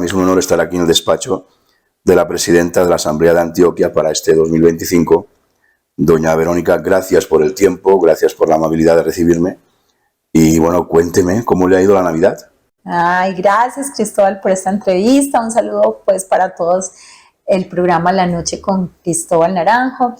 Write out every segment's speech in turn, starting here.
mí es un honor estar aquí en el despacho de la presidenta de la Asamblea de Antioquia para este 2025. Doña Verónica, gracias por el tiempo, gracias por la amabilidad de recibirme. Y bueno, cuénteme, ¿cómo le ha ido la Navidad? Ay, gracias Cristóbal por esta entrevista. Un saludo pues para todos el programa La Noche con Cristóbal Naranjo.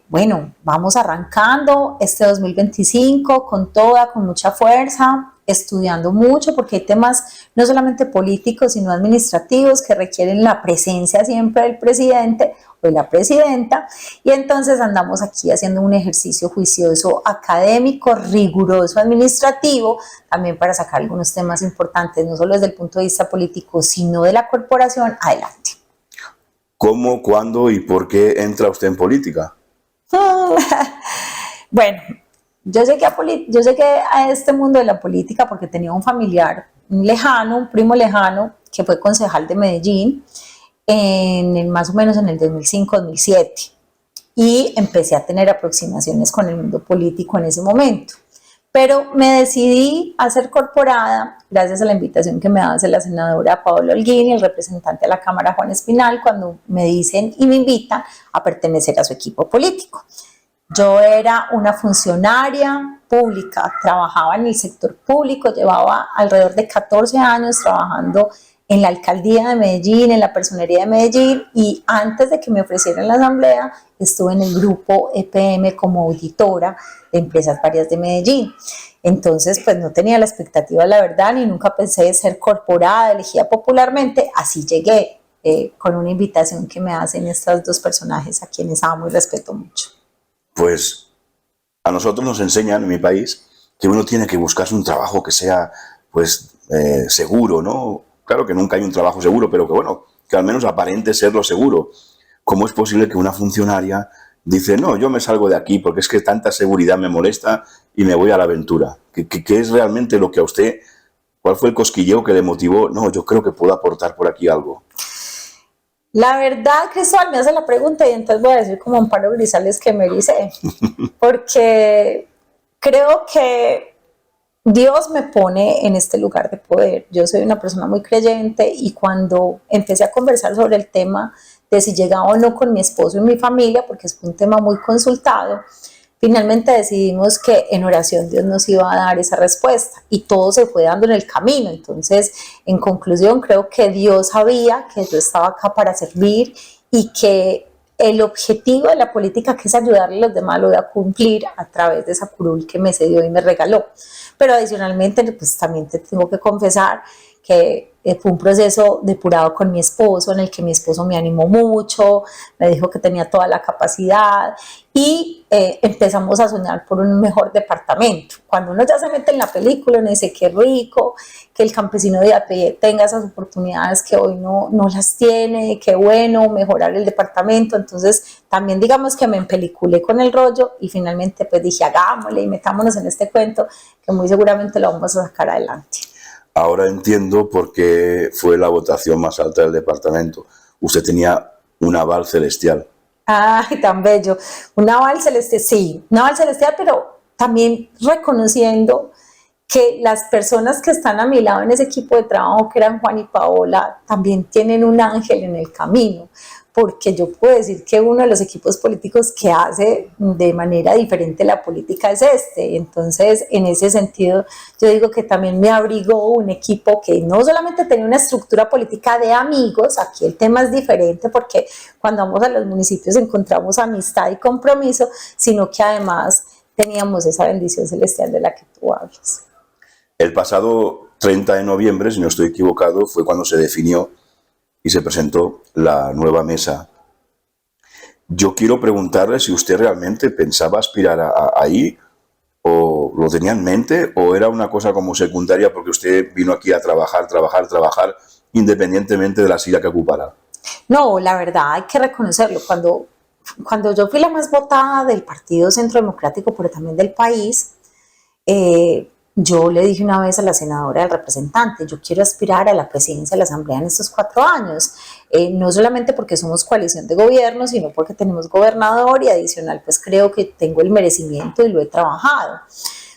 Bueno, vamos arrancando este 2025 con toda, con mucha fuerza, estudiando mucho porque hay temas no solamente políticos sino administrativos que requieren la presencia siempre del presidente o de la presidenta, y entonces andamos aquí haciendo un ejercicio juicioso académico, riguroso administrativo, también para sacar algunos temas importantes, no solo desde el punto de vista político sino de la corporación adelante. ¿Cómo, cuándo y por qué entra usted en política? Bueno, yo llegué a este mundo de la política porque tenía un familiar lejano, un primo lejano, que fue concejal de Medellín más o menos en el 2005-2007, y empecé a tener aproximaciones con el mundo político en ese momento. Pero me decidí a ser corporada gracias a la invitación que me hace la senadora Paola Holguín y el representante de la Cámara Juan Espinal cuando me dicen y me invitan a pertenecer a su equipo político. Yo era una funcionaria pública, trabajaba en el sector público, llevaba alrededor de 14 años trabajando en la alcaldía de Medellín, en la personería de Medellín, y antes de que me ofrecieran la asamblea estuve en el grupo EPM como auditora de empresas varias de Medellín. Entonces pues no tenía la expectativa, la verdad, ni nunca pensé de ser corporada, elegida popularmente. Así llegué con una invitación que me hacen estos dos personajes a quienes amo y respeto mucho. Pues a nosotros nos enseñan en mi país que uno tiene que buscarse un trabajo que sea pues seguro, ¿no? Claro que nunca hay un trabajo seguro, pero que bueno, que al menos aparente serlo seguro. ¿Cómo es posible que una funcionaria dice, no, yo me salgo de aquí porque es que tanta seguridad me molesta y me voy a la aventura? ¿Qué es realmente lo que a usted, cuál fue el cosquilleo que le motivó? No, yo creo que puedo aportar por aquí algo. La verdad, Cristóbal, me hace la pregunta y entonces voy a decir como Amparo Grisales que me ericé, porque creo que Dios me pone en este lugar de poder. Yo soy una persona muy creyente y cuando empecé a conversar sobre el tema de si llegaba o no con mi esposo y mi familia, porque es un tema muy consultado, finalmente decidimos que en oración Dios nos iba a dar esa respuesta y todo se fue dando en el camino. Entonces, en conclusión, creo que Dios sabía que yo estaba acá para servir y que el objetivo de la política, que es ayudarle a los demás, lo voy a cumplir a través de esa curul que me cedió y me regaló. Pero adicionalmente, pues también te tengo que confesar que fue un proceso depurado con mi esposo, en el que mi esposo me animó mucho, me dijo que tenía toda la capacidad y empezamos a soñar por un mejor departamento. Cuando uno ya se mete en la película, uno dice qué rico, que el campesino de a pie tenga esas oportunidades que hoy no las tiene, qué bueno, mejorar el departamento. Entonces también digamos que me empeliculé con el rollo y finalmente pues dije hagámosle y metámonos en este cuento que muy seguramente lo vamos a sacar adelante. Ahora entiendo por qué fue la votación más alta del departamento. Usted tenía un aval celestial. Ay, tan bello. Un aval celestial, sí, un aval celestial, pero también reconociendo que las personas que están a mi lado en ese equipo de trabajo, que eran Juan y Paola, también tienen un ángel en el camino, porque yo puedo decir que uno de los equipos políticos que hace de manera diferente la política es este. Entonces, en ese sentido, yo digo que también me abrigó un equipo que no solamente tenía una estructura política de amigos, aquí el tema es diferente porque cuando vamos a los municipios encontramos amistad y compromiso, sino que además teníamos esa bendición celestial de la que tú hablas. El pasado 30 de noviembre, si no estoy equivocado, fue cuando se definió y se presentó la nueva mesa. Yo quiero preguntarle si usted realmente pensaba aspirar ahí, o lo tenía en mente, o era una cosa como secundaria porque usted vino aquí a trabajar, independientemente de la silla que ocupara. No, la verdad hay que reconocerlo. Cuando yo fui la más votada del Partido Centro Democrático, pero también del país, yo le dije una vez a la senadora, al representante, yo quiero aspirar a la presidencia de la Asamblea en estos 4 años, no solamente porque somos coalición de gobierno, sino porque tenemos gobernador y adicional, pues creo que tengo el merecimiento y lo he trabajado.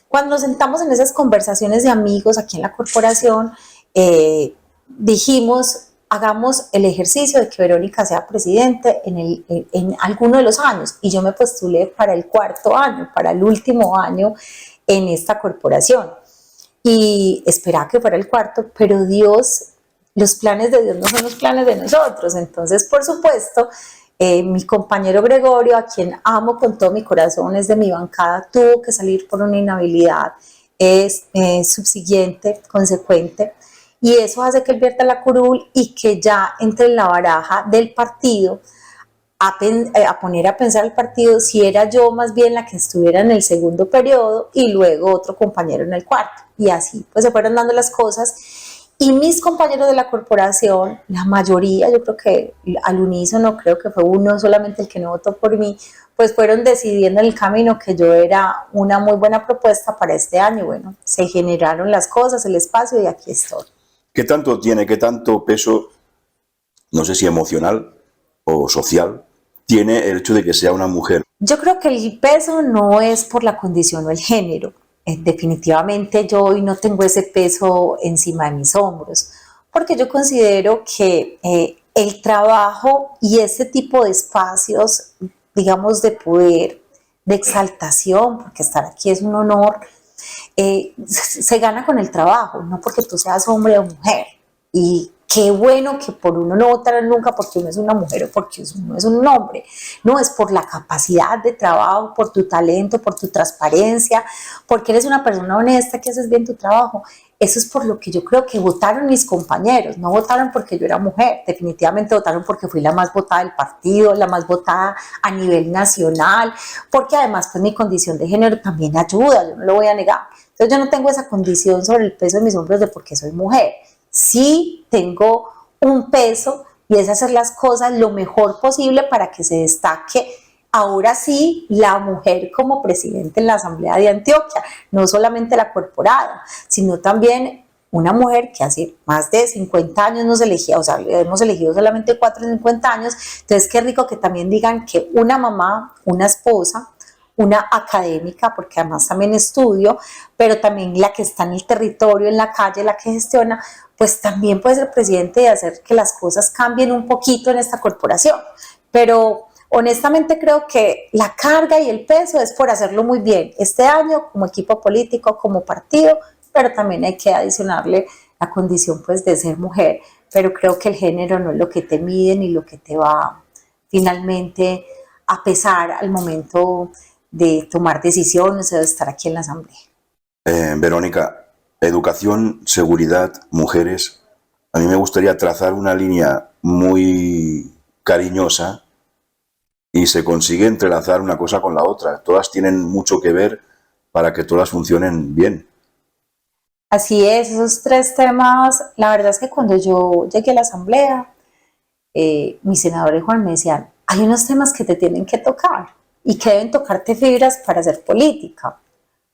Cuando nos sentamos en esas conversaciones de amigos aquí en la corporación, dijimos, hagamos el ejercicio de que Verónica sea presidente en alguno de los años, y yo me postulé para el 4.º año, para el último año en esta corporación, y esperaba que fuera el 4.º, pero Dios, los planes de Dios no son los planes de nosotros. Entonces, por supuesto, mi compañero Gregorio, a quien amo con todo mi corazón, es de mi bancada, tuvo que salir por una inhabilidad subsiguiente, consecuente, y eso hace que él vierta la curul y que ya entre en la baraja del partido a poner a pensar el partido si era yo más bien la que estuviera en el segundo periodo y luego otro compañero en el cuarto, y así pues se fueron dando las cosas. Y mis compañeros de la corporación, la mayoría, yo creo que al unísono, creo que fue uno solamente el que no votó por mí, pues fueron decidiendo en el camino que yo era una muy buena propuesta para este año. Bueno, se generaron las cosas, el espacio, y aquí estoy. ¿Qué tanto peso, no sé si emocional o social, tiene el hecho de que sea una mujer? Yo creo que el peso no es por la condición o el género. Definitivamente yo hoy no tengo ese peso encima de mis hombros, porque yo considero que el trabajo y ese tipo de espacios, digamos, de poder, de exaltación, porque estar aquí es un honor, se gana con el trabajo, no porque tú seas hombre o mujer. Y qué bueno que por uno no votaron nunca porque uno es una mujer o porque uno es un hombre. No, es por la capacidad de trabajo, por tu talento, por tu transparencia, porque eres una persona honesta, que haces bien tu trabajo. Eso es por lo que yo creo que votaron mis compañeros. No votaron porque yo era mujer, definitivamente votaron porque fui la más votada del partido, la más votada a nivel nacional, porque además pues mi condición de género también ayuda, yo no lo voy a negar. Entonces yo no tengo esa condición sobre el peso de mis hombros de porque soy mujer. Sí tengo un peso, y es hacer las cosas lo mejor posible para que se destaque ahora sí la mujer como presidente en la Asamblea de Antioquia, no solamente la corporada, sino también una mujer que hace más de 50 años nos elegía, o sea, hemos elegido solamente 4 en 50 años. Entonces qué rico que también digan que una mamá, una esposa, una académica, porque además también estudio, pero también la que está en el territorio, en la calle, la que gestiona, pues también puede ser presidente y hacer que las cosas cambien un poquito en esta corporación. Pero honestamente creo que la carga y el peso es por hacerlo muy bien este año como equipo político, como partido, pero también hay que adicionarle la condición pues de ser mujer. Pero creo que el género no es lo que te mide ni lo que te va finalmente a pesar al momento de tomar decisiones o de estar aquí en la Asamblea. Verónica, educación, seguridad, mujeres. A mí me gustaría trazar una línea muy cariñosa y se consigue entrelazar una cosa con la otra. Todas tienen mucho que ver para que todas funcionen bien. Así es, esos 3 temas, la verdad es que cuando yo llegué a la Asamblea, mis senadores Juan me decían, hay unos temas que te tienen que tocar y que deben tocarte fibras para hacer política.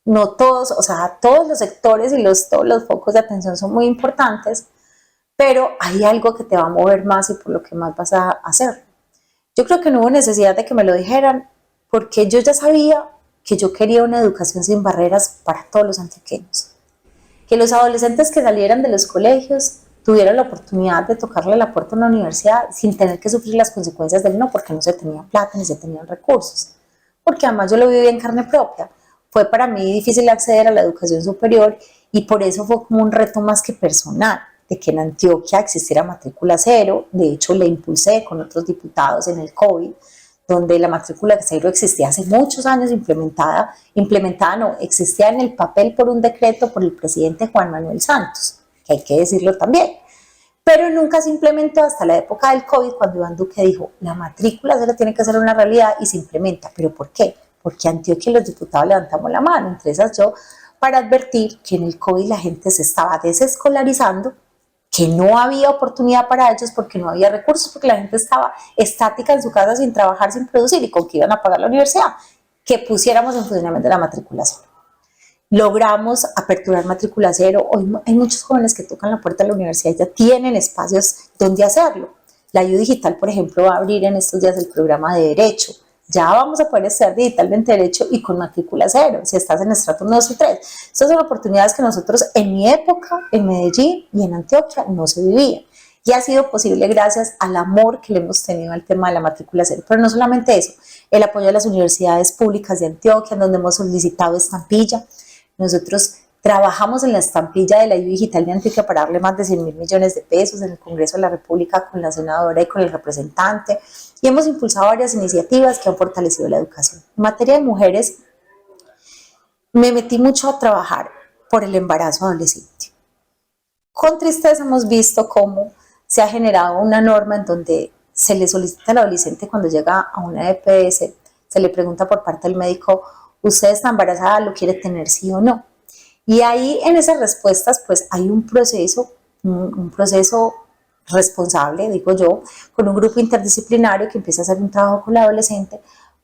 No todos, o sea, todos los sectores y todos los focos de atención son muy importantes, pero hay algo que te va a mover más y por lo que más vas a hacer. Yo creo que no hubo necesidad de que me lo dijeran, porque yo ya sabía que yo quería una educación sin barreras para todos los antioqueños. Que los adolescentes que salieran de los colegios tuvieran la oportunidad de tocarle la puerta a una universidad sin tener que sufrir las consecuencias del no, porque no se tenía plata ni se tenían recursos. Porque además yo lo viví en carne propia. Fue para mí difícil acceder a la educación superior y por eso fue como un reto más que personal, de que en Antioquia existiera matrícula cero. De hecho, le impulsé con otros diputados en el COVID, donde la matrícula cero existía hace muchos años implementada no, existía en el papel por un decreto por el presidente Juan Manuel Santos, que hay que decirlo también, pero nunca se implementó hasta la época del COVID, cuando Iván Duque dijo, la matrícula cero tiene que ser una realidad y se implementa. ¿Pero por qué? Porque Antioquia y los diputados levantamos la mano, entre esas yo, para advertir que en el COVID la gente se estaba desescolarizando, que no había oportunidad para ellos porque no había recursos, porque la gente estaba estática en su casa sin trabajar, sin producir, y con que iban a pagar la universidad, que pusiéramos en funcionamiento la matrícula cero. Logramos aperturar matrícula cero. Hoy hay muchos jóvenes que tocan la puerta de la universidad y ya tienen espacios donde hacerlo. La U Digital, por ejemplo, va a abrir en estos días el programa de Derecho. ya vamos a poder estudiar digitalmente derecho y con matrícula cero, si estás en estrato 1, 2 y 3. Estas son oportunidades que nosotros en mi época, en Medellín y en Antioquia, no se vivían. Y ha sido posible gracias al amor que le hemos tenido al tema de la matrícula cero. Pero no solamente eso, el apoyo a las universidades públicas de Antioquia, donde hemos solicitado estampilla. Nosotros trabajamos en la estampilla de la IU Digital de Antioquia para darle más de 100.000 millones de pesos en el Congreso de la República con la senadora y con el representante, y hemos impulsado varias iniciativas que han fortalecido la educación. En materia de mujeres, me metí mucho a trabajar por el embarazo adolescente. Con tristeza hemos visto cómo se ha generado una norma en donde se le solicita al adolescente cuando llega a una EPS, se le pregunta por parte del médico, ¿usted está embarazada? ¿Lo quiere tener sí o no? Y ahí en esas respuestas pues hay un proceso responsable, digo yo, con un grupo interdisciplinario que empieza a hacer un trabajo con la adolescente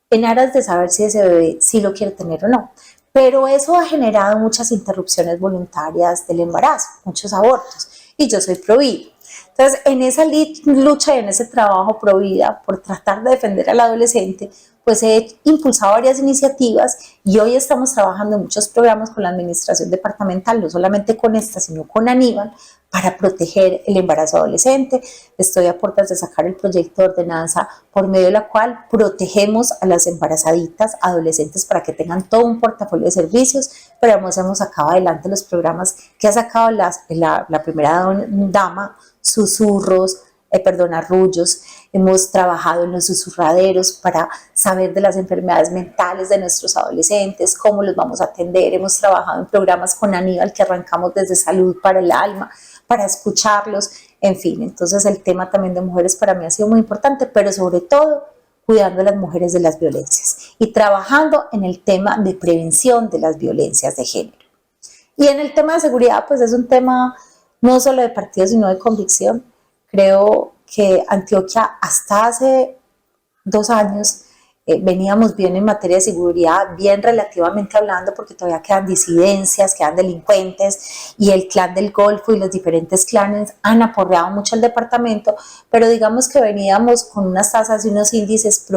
en aras de saber si ese bebé sí lo quiere tener o no. Pero eso ha generado muchas interrupciones voluntarias del embarazo, muchos abortos, y yo soy pro vida. Entonces, en esa lucha y en ese trabajo pro vida, por tratar de defender al adolescente, pues he impulsado varias iniciativas y hoy estamos trabajando en muchos programas con la administración departamental, no solamente con esta, sino con Aníbal, para proteger el embarazo adolescente. Estoy a puertas de sacar el proyecto de ordenanza por medio de la cual protegemos a las embarazaditas adolescentes para que tengan todo un portafolio de servicios, pero además hemos sacado adelante los programas que ha sacado la primera dama, susurros, arrullos. Hemos trabajado en los susurraderos para saber de las enfermedades mentales de nuestros adolescentes, cómo los vamos a atender. Hemos trabajado en programas con Aníbal que arrancamos desde Salud para el Alma, para escucharlos, en fin. Entonces el tema también de mujeres para mí ha sido muy importante, pero sobre todo cuidando a las mujeres de las violencias y trabajando en el tema de prevención de las violencias de género. Y en el tema de seguridad, pues es un tema no solo de partido, sino de convicción. Creo que Antioquia hasta hace 2 años veníamos bien en materia de seguridad, bien relativamente hablando, porque todavía quedan disidencias, quedan delincuentes, y el clan del Golfo y los diferentes clanes han aporreado mucho al departamento, pero digamos que veníamos con unas tasas y unos índices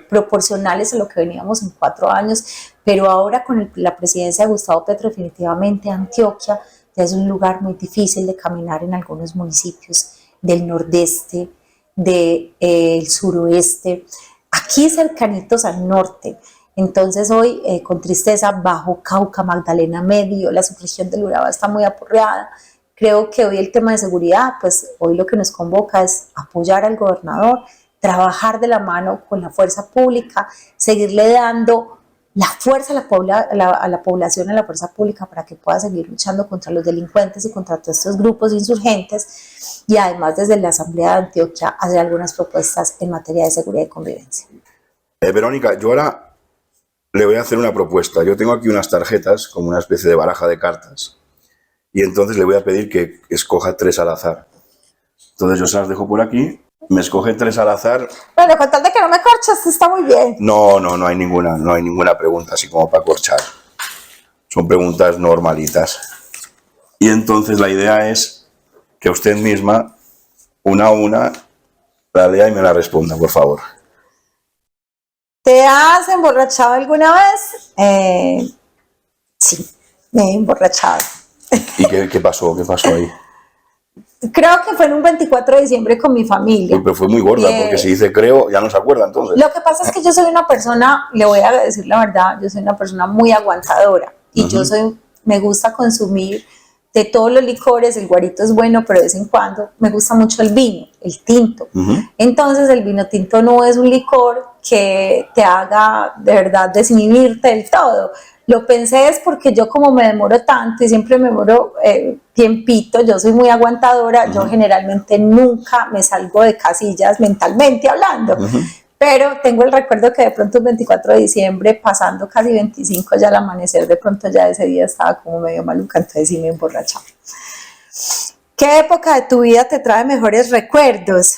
proporcionales a lo que veníamos en 4 años, pero ahora con la presidencia de Gustavo Petro, definitivamente Antioquia ya es un lugar muy difícil de caminar en algunos municipios del nordeste, del suroeste, aquí cercanitos al norte. Entonces hoy, con tristeza, Bajo Cauca, Magdalena Medio, la subregión del Urabá está muy aporreada. Creo que hoy el tema de seguridad, pues hoy lo que nos convoca es apoyar al gobernador, trabajar de la mano con la fuerza pública, seguirle dando la fuerza a la población, a la fuerza pública, para que pueda seguir luchando contra los delincuentes y contra todos estos grupos insurgentes, y además desde la Asamblea de Antioquia hacer algunas propuestas en materia de seguridad y convivencia. Verónica, yo ahora le voy a hacer una propuesta. Yo tengo aquí unas tarjetas, como una especie de baraja de cartas, y entonces le voy a pedir que escoja 3 al azar. Entonces yo se las dejo por aquí. Me escoge 3 al azar. Bueno, con tal de que no me corches, está muy bien. No hay ninguna pregunta así como para corchar. Son preguntas normalitas. Y entonces la idea es que usted misma, una a una, la lea y me la responda, por favor. ¿Te has emborrachado alguna vez? Sí, me he emborrachado. ¿Y qué pasó? ¿Qué pasó ahí? Creo que fue en un 24 de diciembre con mi familia. Pero fue muy gorda, porque si dice creo, ya no se acuerda entonces. Lo que pasa es que yo soy una persona, le voy a decir la verdad, yo soy una persona muy aguantadora. Y me gusta consumir de todos los licores. El guarito es bueno, pero de vez en cuando me gusta mucho el vino, el tinto. Entonces el vino tinto no es un licor que te haga de verdad desinhibirte del todo. Lo pensé es porque yo, como me demoro tanto y siempre me demoro tiempito, yo soy muy aguantadora, yo generalmente nunca me salgo de casillas mentalmente hablando, pero tengo el recuerdo que de pronto el 24 de diciembre, pasando casi 25 ya al amanecer, de pronto ya ese día estaba como medio maluca, entonces sí me emborrachaba. ¿Qué época de tu vida te trae mejores recuerdos?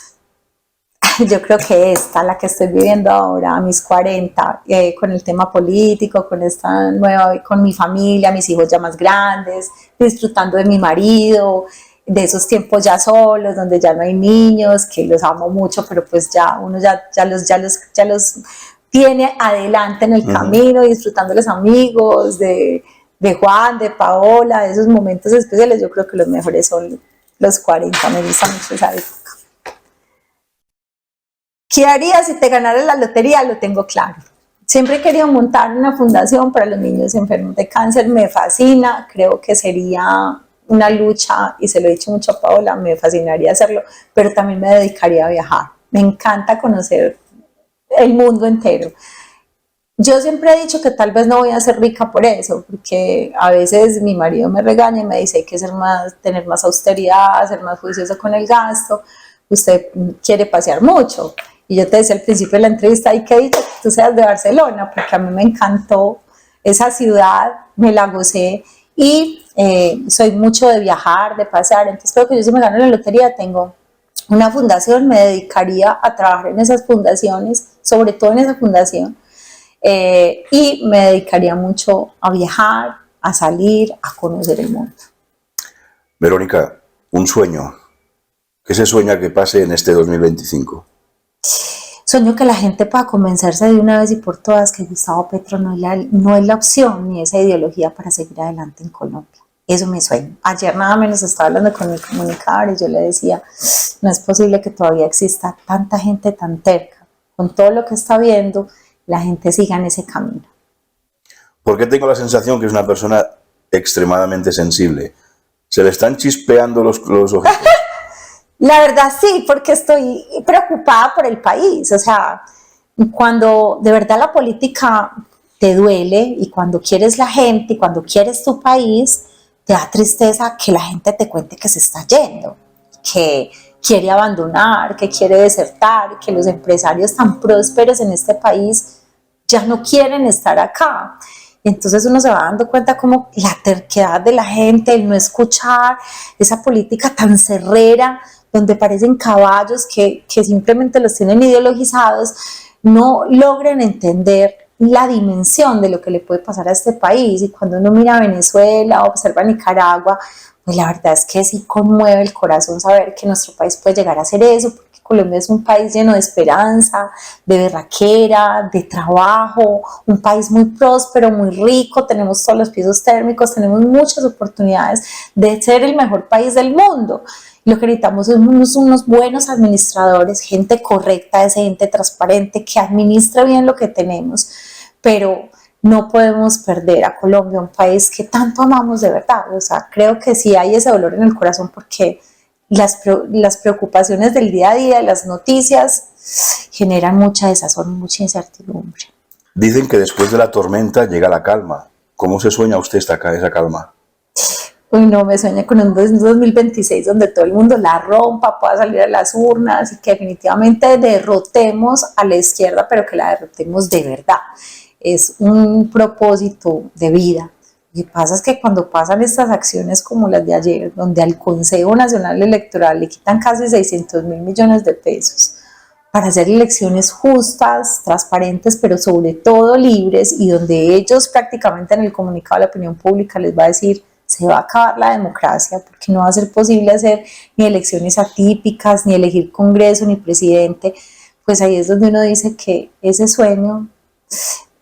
Yo creo que esta, la que estoy viviendo ahora, a mis 40, con el tema político, con esta nueva, con mi familia, mis hijos ya más grandes, disfrutando de mi marido, de esos tiempos ya solos, donde ya no hay niños, que los amo mucho, pero pues ya uno ya los tiene adelante en el camino, disfrutando de los amigos, de Juan, de Paola, de esos momentos especiales. Yo creo que los mejores son los 40, me gusta mucho esa época. ¿Qué harías si te ganaras la lotería? Lo tengo claro. Siempre he querido montar una fundación para los niños enfermos de cáncer, me fascina, creo que sería una lucha, y se lo he dicho mucho a Paola, me fascinaría hacerlo, pero también me dedicaría a viajar. Me encanta conocer el mundo entero. Yo siempre he dicho que tal vez no voy a ser rica por eso, porque a veces mi marido me regaña y me dice hay que tener más austeridad, ser más juicioso con el gasto, usted quiere pasear mucho. Y yo te decía al principio de la entrevista, y que he dicho que tú seas de Barcelona, porque a mí me encantó esa ciudad, me la gocé, y soy mucho de viajar, de pasear. Entonces creo que yo, si me gano la lotería, tengo una fundación, me dedicaría a trabajar en esas fundaciones, sobre todo en esa fundación, y me dedicaría mucho a viajar, a salir, a conocer el mundo. Verónica, un sueño. ¿Qué se sueña que pase en este 2025? Sueño que la gente pueda convencerse de una vez y por todas que Gustavo Petro no es la opción ni esa ideología para seguir adelante en Colombia. Eso me sueño. Ayer nada menos estaba hablando con mi comunicador y yo le decía, no es posible que todavía exista tanta gente tan terca. Con todo lo que está viendo, la gente siga en ese camino. ¿Por qué tengo la sensación que es una persona extremadamente sensible? ¿Se le están chispeando los ojitos? La verdad sí, porque estoy preocupada por el país. O sea, cuando de verdad la política te duele y cuando quieres la gente y cuando quieres tu país, te da tristeza que la gente te cuente que se está yendo, que quiere abandonar, que quiere desertar, que los empresarios tan prósperos en este país ya no quieren estar acá. Entonces uno se va dando cuenta como la terquedad de la gente, el no escuchar, esa política tan cerrera, donde parecen caballos que simplemente los tienen ideologizados, no logran entender la dimensión de lo que le puede pasar a este país. Y cuando uno mira a Venezuela, observa Nicaragua, pues la verdad es que sí conmueve el corazón saber que nuestro país puede llegar a hacer eso, porque Colombia es un país lleno de esperanza, de berraquera, de trabajo, un país muy próspero, muy rico, tenemos todos los pisos térmicos, tenemos muchas oportunidades de ser el mejor país del mundo. Lo que necesitamos es unos buenos administradores, gente correcta, gente transparente, que administre bien lo que tenemos, pero no podemos perder a Colombia, un país que tanto amamos de verdad. O sea, creo que sí hay ese dolor en el corazón porque las preocupaciones del día a día, las noticias, generan mucha desazón, mucha incertidumbre. Dicen que después de la tormenta llega la calma. ¿Cómo se sueña usted esa calma? Uy, no, me sueña con un 2026 donde todo el mundo la rompa, pueda salir a las urnas y que definitivamente derrotemos a la izquierda, pero que la derrotemos de verdad. Es un propósito de vida. Lo que pasa es que cuando pasan estas acciones como las de ayer, donde al Consejo Nacional Electoral le quitan casi 600.000 millones de pesos para hacer elecciones justas, transparentes, pero sobre todo libres, y donde ellos prácticamente en el comunicado de la opinión pública les va a decir se va a acabar la democracia porque no va a ser posible hacer ni elecciones atípicas, ni elegir congreso, ni presidente, pues ahí es donde uno dice que ese sueño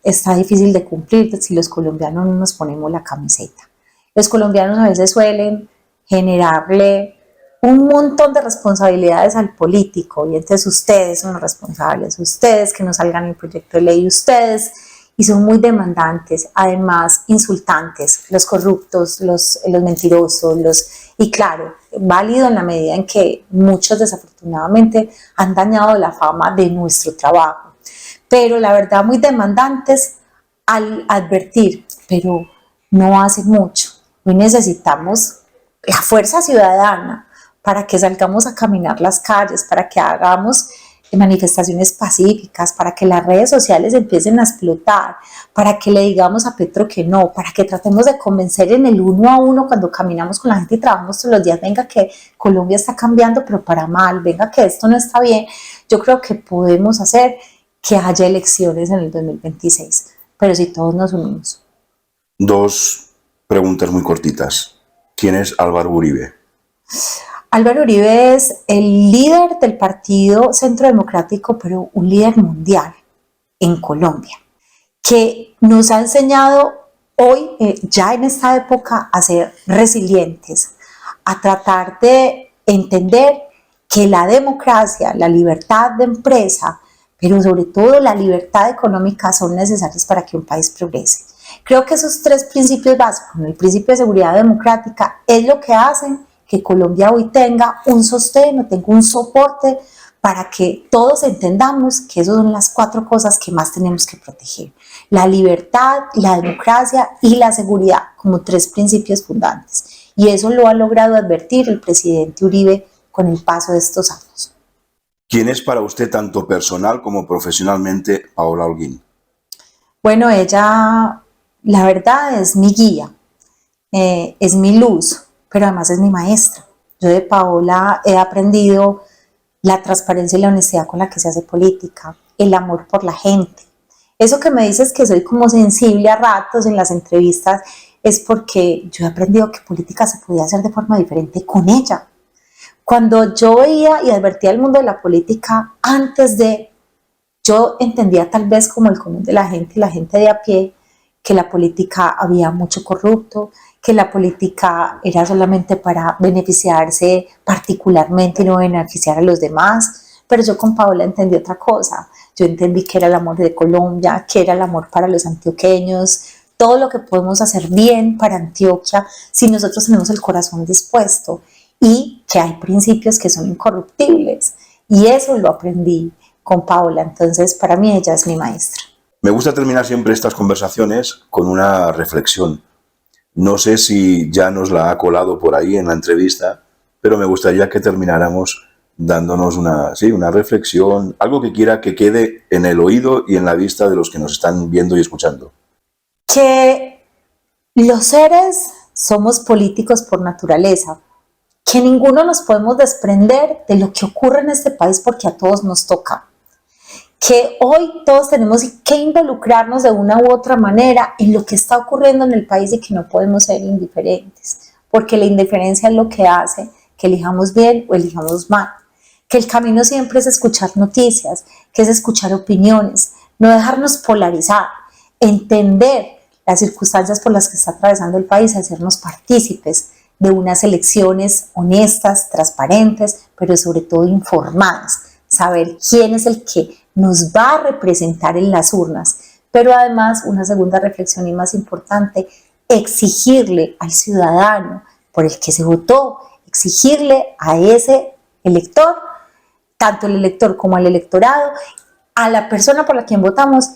está difícil de cumplir si los colombianos no nos ponemos la camiseta. Los colombianos a veces suelen generarle un montón de responsabilidades al político, y entonces ustedes son los responsables, ustedes que no salgan el proyecto de ley, ustedes, y son muy demandantes, además insultantes, los corruptos, los mentirosos, y claro, válido en la medida en que muchos desafortunadamente han dañado la fama de nuestro trabajo, pero la verdad muy demandantes al advertir, pero no hacen mucho. Hoy necesitamos la fuerza ciudadana para que salgamos a caminar las calles, para que hagamos manifestaciones pacíficas, para que las redes sociales empiecen a explotar, para que le digamos a Petro que no, para que tratemos de convencer en el uno a uno cuando caminamos con la gente y trabajamos todos los días, venga que Colombia está cambiando pero para mal, venga que esto no está bien. Yo creo que podemos hacer que haya elecciones en el 2026, pero si todos nos unimos. Dos preguntas muy cortitas. ¿Quién es Álvaro Uribe? Álvaro Uribe es el líder del Partido Centro Democrático, pero un líder mundial. en Colombia, que nos ha enseñado hoy, ya en esta época, a ser resilientes, a tratar de entender que la democracia, la libertad de empresa, pero sobre todo la libertad económica son necesarias para que un país progrese. Creo que esos tres principios básicos, el principio de seguridad democrática, es lo que hacen que Colombia hoy tenga un sostén, tenga un soporte para que todos entendamos que esas son las cuatro cosas que más tenemos que proteger. La libertad, la democracia y la seguridad como tres principios fundantes. Y eso lo ha logrado advertir el presidente Uribe con el paso de estos años. ¿Quién es para usted, tanto personal como profesionalmente, Paola Holguín? Bueno, ella, la verdad, es mi guía, es mi luz, pero además es mi maestra. Yo de Paola he aprendido la transparencia y la honestidad con la que se hace política, el amor por la gente. Eso que me dices que soy como sensible a ratos en las entrevistas es porque yo he aprendido que política se podía hacer de forma diferente con ella. Cuando yo veía y advertía al mundo de la política antes de, yo entendía tal vez como el común de la gente de a pie, que la política había mucho corrupto, que la política era solamente para beneficiarse particularmente y no beneficiar a los demás. Pero yo con Paola entendí otra cosa. Yo entendí que era el amor de Colombia, que era el amor para los antioqueños, todo lo que podemos hacer bien para Antioquia si nosotros tenemos el corazón dispuesto, y que hay principios que son incorruptibles. Y eso lo aprendí con Paola. Entonces, para mí ella es mi maestra. Me gusta terminar siempre estas conversaciones con una reflexión. No sé si ya nos la ha colado por ahí en la entrevista, pero me gustaría que termináramos dándonos una reflexión, algo que quiera que quede en el oído y en la vista de los que nos están viendo y escuchando. Que los seres somos políticos por naturaleza, que ninguno nos podemos desprender de lo que ocurre en este país porque a todos nos toca. Que hoy todos tenemos que involucrarnos de una u otra manera en lo que está ocurriendo en el país y que no podemos ser indiferentes, porque la indiferencia es lo que hace que elijamos bien o elijamos mal. Que el camino siempre es escuchar noticias, que es escuchar opiniones, no dejarnos polarizar, entender las circunstancias por las que está atravesando el país, hacernos partícipes de unas elecciones honestas, transparentes, pero sobre todo informadas, saber quién es el que nos va a representar en las urnas, pero además una segunda reflexión y más importante, exigirle al ciudadano por el que se votó, exigirle a ese elector, tanto el elector como al electorado, a la persona por la quien votamos,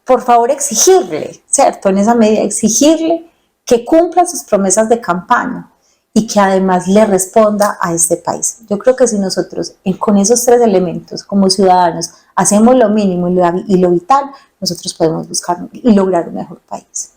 por favor exigirle, ¿cierto? En esa medida exigirle que cumpla sus promesas de campaña y que además le responda a este país. Yo creo que si nosotros con esos tres elementos como ciudadanos hacemos lo mínimo y lo vital, nosotros podemos buscar y lograr un mejor país.